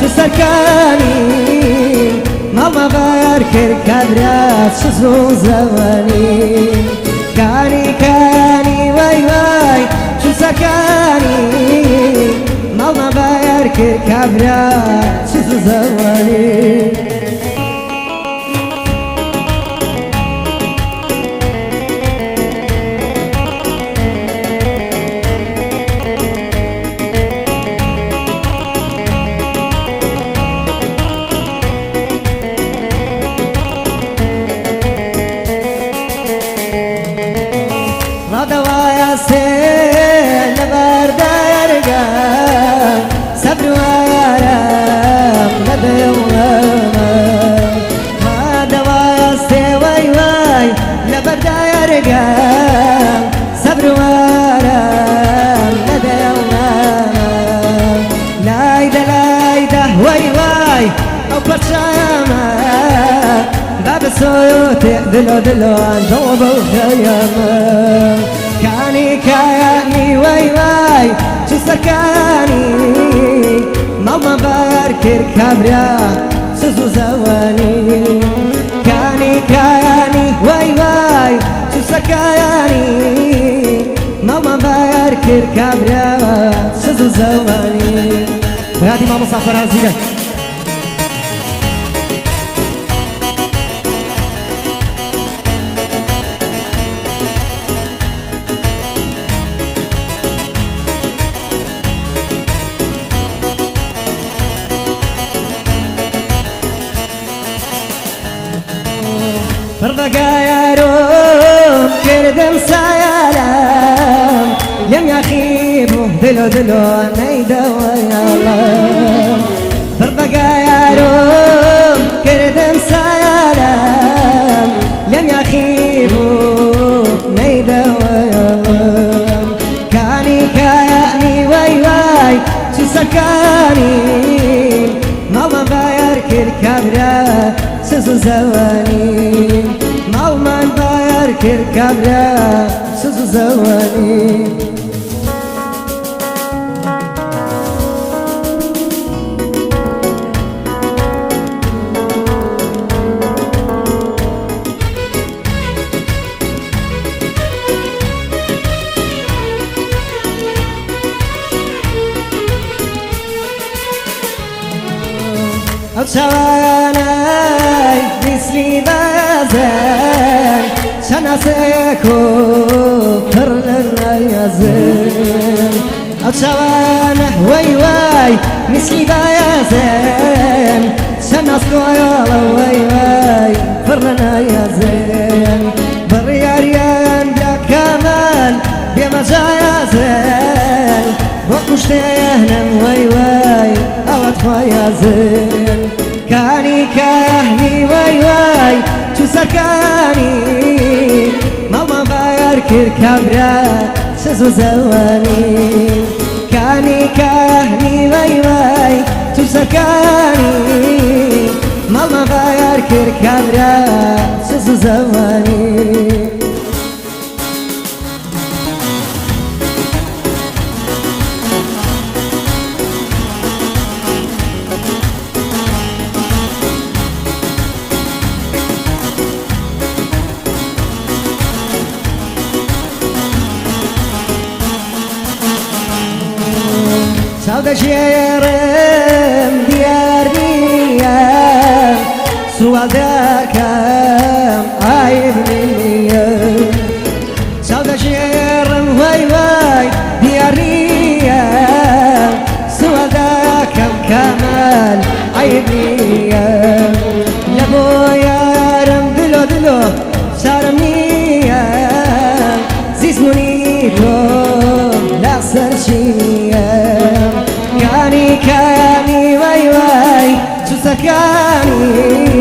شو سركاني ماما باركر كبرات شو زماني كاني كاني واي واي شو سركاني ماما باركر كبرات شو زماني دوايا سيل بردارقا صبر وارام لبيوما ما دوايا سيل واي واي لبردارقا صبر وارام لبيوما لايدا لايدا واي واي او برشاما باب السيوت دلو دلو عن ذوب وخيامه كاني كاني واي واي شو سكاني ماما باركر كابريا سوزو زواني كاني كاني واي واي شو سكاني ماما باركر كابريا سوزو زواني وهذه ماما صافر عزيزة فرضا يا روم كردم سيالام لم يخيبوا دلو دلو نيدا ويا الله فرضا يا روم كردم سيالام لم يخيبوا نيدا ويا الله كاني كاني واي واي شو سكاني ماما بايركر كبرا سوزو زواني ماما بايركر كبرا سوزو زواني أتشواناي مثلي بازان شناسيكو فرلنا يزن أتشوانا واي واي مثلي بازان شناسكو يالا واي واي فرلنا يزن برياريان بلا كمان بما جايزن وقشتيهنم واي واي أوت خيازن كاني كاهني واي واي شو سكاني ماما بايركر كبرا شزو زواني كاني كاهني واي واي شو سكاني ماما بايركر كبرا شزو زواني سودا شيرم ديار بيا سواداكم عيب مني سودا شيرم واي واي ديار بيا سواداكم كمال عيب مني لبويا رم دلو دلو شارمني زيزمونيكم لا سرشيا كاني كاني واي واي شو سكاني